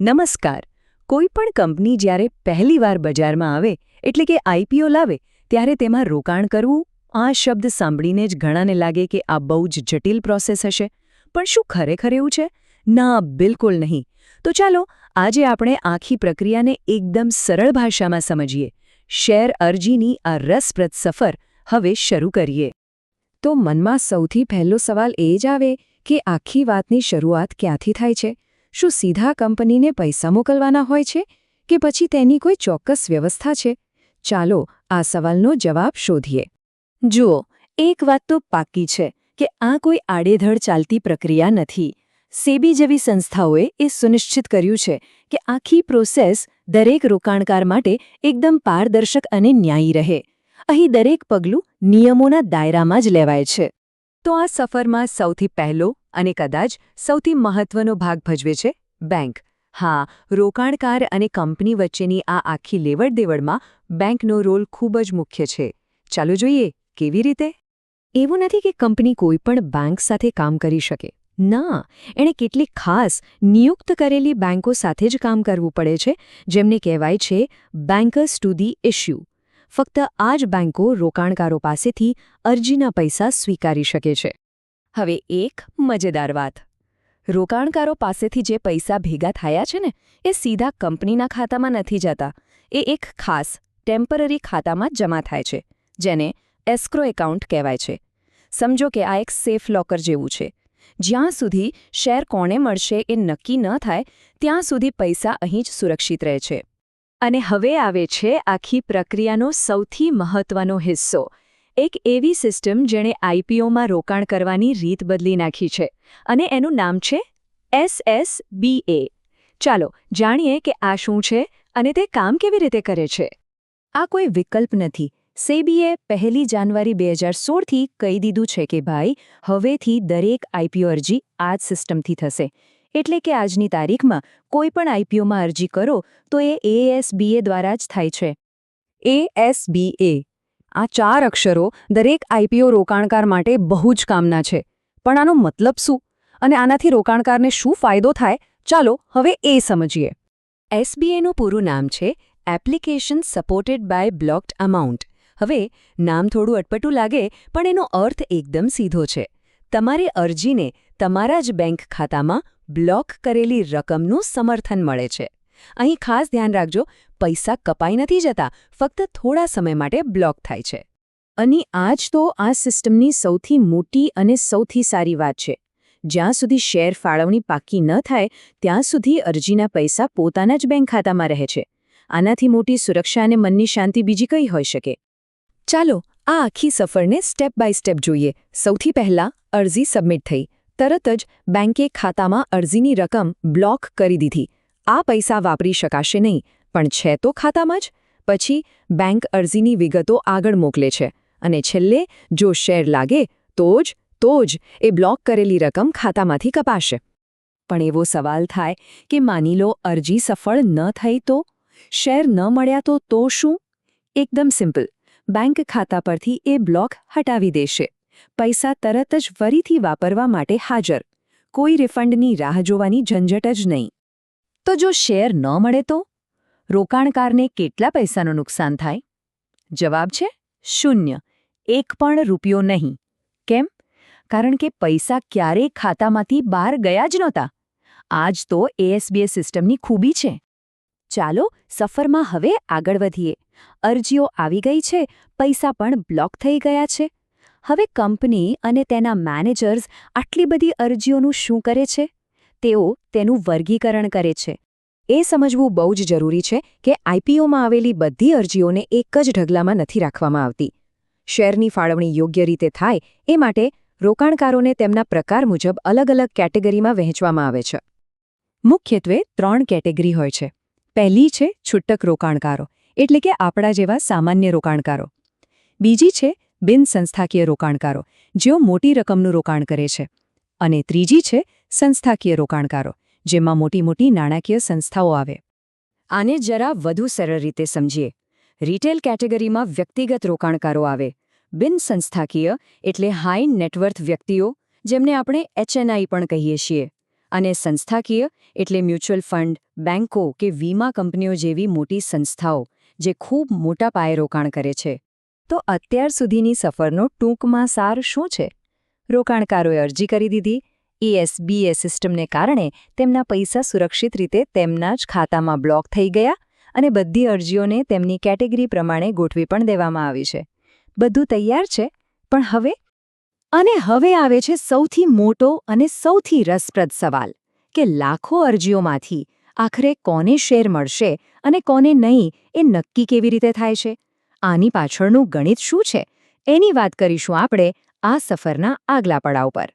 નમસ્કાર. કોઈપણ કંપની જ્યારે પહેલીવાર બજારમાં આવે એટલે કે આઈપીઓ લાવે ત્યારે તેમાં રોકાણ કરવું આ શબ્દ સાંભળીને જ ઘણાને લાગે કે આ બહુ જ જટિલ પ્રોસેસ હશે. પણ શું ખરેખર એવું છે? ના, બિલકુલ નહીં. તો ચાલો આજે આપણે આખી પ્રક્રિયાને એકદમ સરળ ભાષામાં સમજીએ. શેર અરજીની આ રસપ્રદ સફર હવે શરૂ કરીએ. તો મનમાં સૌથી પહેલો સવાલ એ જ આવે કે આખી વાતની શરૂઆત ક્યાંથી થાય છે? શું સીધા કંપનીને પૈસા મોકલવાના હોય છે કે પછી તેની કોઈ ચોક્કસ વ્યવસ્થા છે? ચાલો આ સવાલનો જવાબ શોધીએ. જુઓ, એક વાત તો પાક્કી છે કે આ કોઈ આડેધડ ચાલતી પ્રક્રિયા નથી. સેબી જેવી સંસ્થાઓએ એ સુનિશ્ચિત કર્યું છે કે આખી પ્રોસેસ દરેક રોકાણકાર માટે એકદમ પારદર્શક અને ન્યાયી રહે. અહીં દરેક પગલું નિયમોના દાયરામાં જ લેવાય છે. તો આ સફરમાં સૌથી પહેલો અને કદાચ સૌથી મહત્વનો ભાગ ભજવે છે બેંક. હા, રોકાણકાર અને કંપની વચ્ચેની આ આખી લેવડ-દેવડમાં બેંકનો રોલ ખૂબ જ મુખ્ય છે. ચાલો જોઈએ કેવી રીતે. એવું નથી કે કંપની કોઈપણ બેંક સાથે કામ કરી શકે. ના, એણે કેટલીક ખાસ નિયુક્ત કરેલી બેંકો સાથે જ કામ કરવું પડે છે, જેમને કહેવાય છે બેન્કર્સ ટુ ધી ઇશ્યુ. ફક્ત આ જ બેંકો રોકાણકારો પાસેથી અરજીના પૈસા સ્વીકારી શકે છે. હવે એક મજેદાર વાત. રોકાણકારો પાસેથી જે પૈસા ભેગા થયા છે ને, એ સીધા કંપનીના ખાતામાં નથી જતા. એ એક ખાસ ટેમ્પરરી ખાતામાં જમા થાય છે, જેને એસ્ક્રો એકાઉન્ટ કહેવાય છે. સમજો કે આ એક સેફ લોકર જેવું છે. જ્યાં સુધી શેર કોને મળશે એ નક્કી ન થાય ત્યાં સુધી પૈસા અહીં જ સુરક્ષિત રહે છે. અને હવે આવે છે આખી પ્રક્રિયાનો સૌથી મહત્વનો હિસ્સો. એક એવી સિસ્ટમ જેણે આઈપીઓમાં રોકાણ કરવાની રીત બદલી નાખી છે, અને એનું નામ છે SSBA. ચાલો જાણીએ કે આ શું છે અને તે કામ કેવી રીતે કરે છે. આ કોઈ વિકલ્પ નથી. સેબીએ 1 જાન્યુઆરી 2016થી કહી દીધું છે કે ભાઈ, હવેથી દરેક આઈપીઓ અરજી આ જ સિસ્ટમથી થશે. એટલે કે આજની તારીખમાં કોઈપણ આઈપીઓમાં અરજી કરો તો એ ASBA દ્વારા જ થાય છે. ASBA. આ 4 અક્ષરો દરેક આઈપીઓ રોકાણકાર માટે બહુ જ કામના છે. પણ આનો મતલબ શું? અને આનાથી રોકાણકારને શું ફાયદો થાય? ચાલો હવે એ સમજીએ. SBAનું પૂરું નામ છે એપ્લિકેશન સપોર્ટેડ બાય બ્લોક્ડ અમાઉન્ટ. હવે નામ થોડું અટપટું લાગે, પણ એનો અર્થ એકદમ સીધો છે. તમારી અરજીને તમારા જ બેંક ખાતામાં બ્લોક કરેલી રકમનું સમર્થન મળે છે. અહીં ખાસ ધ્યાન રાખજો, પૈસા કપાઈ નથી જતા, ફક્ત થોડા સમય માટે બ્લોક થાય છે. અને આ જ તો આ સિસ્ટમની સૌથી મોટી અને સૌથી સારી વાત છે. જ્યાં સુધી શેર ફાળવણી પાકી ન થાય ત્યાં સુધી અરજીના પૈસા પોતાના જ બેંક ખાતામાં રહે છે. આનાથી મોટી સુરક્ષા અને મનની શાંતિ બીજી કઈ હોઈ શકે? ચાલો આ આખી સફરને સ્ટેપ બાય સ્ટેપ જોઈએ. સૌથી પહેલાં અરજી સબમિટ થઈ. તરત જ બેંકે ખાતામાં અરજીની રકમ બ્લોક કરી દીધી. આ પૈસા વાપરી શકાશે નહીં, પણ છે તો ખાતામાં જ. પછી બેંક અરજીની વિગતો આગળ મોકલે છે, અને છેલ્લે જો શેર લાગે તો જ એ બ્લોક કરેલી રકમ ખાતામાંથી કપાશે. પણ એવો સવાલ થાય કે માની લો અરજી સફળ ન થઈ તો? શેર ન મળ્યા તો શું? એકદમ સિમ્પલ. બેંક ખાતા પરથી એ બ્લોક હટાવી દેશે. પૈસા તરત જ ફરીથી વાપરવા માટે હાજર. કોઈ રિફંડની રાહ જોવાની ઝંઝટ જ નહીં. તો જો શેર ન મળે તો? રોકાણકારને કેટલા પૈસાનું નુકસાન થાય? જવાબ છે 0. 1 પણ રૂપિયો નહીં. કેમ? કારણ કે પૈસા ક્યારેય ખાતામાંથી બહાર ગયા જ નહોતા. આ જ તો ASBA સિસ્ટમની ખૂબી છે. ચાલો સફરમાં હવે આગળ વધીએ. અરજીઓ આવી ગઈ છે, પૈસા પણ બ્લોક થઈ ગયા છે. હવે કંપની અને તેના મેનેજર્સ આટલી બધી અરજીઓનું શું કરે છે? તેઓ તેનું વર્ગીકરણ કરે છે. એ સમજવું બહુ જ જરૂરી છે કે આઈપીઓમાં આવેલી બધી અરજીઓને એક જ ઢગલામાં નથી રાખવામાં આવતી. શેરની ફાળવણી યોગ્ય રીતે થાય એ માટે રોકાણકારોને તેમના પ્રકાર મુજબ અલગ-અલગ કેટેગરીમાં વહેંચવામાં આવે છે. મુખ્યત્વે 3 કેટેગરી હોય છે. પહેલી છે છૂટક રોકાણકારો, એટલે કે આપણા જેવા સામાન્ય રોકાણકારો. બીજી છે બિનસંસ્થાકીય રોકાણકારો, જેઓ મોટી રકમનું રોકાણ કરે છે. અને ત્રીજી છે સંસ્થાકીય રોકાણકારો, જેમાં મોટી નાણાકીય સંસ્થાઓ આવે. આને જરા વધુ સરળ રીતે સમજીએ. રિટેલ કેટેગરીમાં વ્યક્તિગત રોકાણકારો આવે. બિનસંસ્થાકીય એટલે હાઈ નેટવર્થ વ્યક્તિઓ, જેમને આપણે HNI પણ કહીએ છીએ. અને સંસ્થાકીય એટલે મ્યુચ્યુઅલ ફંડ, બેન્કો કે વીમા કંપનીઓ જેવી મોટી સંસ્થાઓ જે ખૂબ મોટા પાયે રોકાણ કરે છે. તો અત્યાર સુધીની સફરનો ટૂંકમાં સાર શું છે? રોકાણકારોએ અરજી કરી દીધી, ESBA સિસ્ટમને કારણે તેમના પૈસા સુરક્ષિત રીતે તેમના જ ખાતામાં બ્લોક થઈ ગયા અને બધી અરજીઓને તેમની કેટેગરી પ્રમાણે ગોઠવી પણ દેવામાં આવી છે. બધું તૈયાર છે, પણ હવે? અને હવે આવે છે સૌથી મોટો અને સૌથી રસપ્રદ સવાલ કે લાખો અરજીઓમાંથી આખરે કોને શેર મળશે અને કોને નહીં એ નક્કી કેવી રીતે થાય છે? આની પાછળનું ગણિત શું છે? એની વાત કરીશું આપણે આ સફરના આગલા પડાવ પર.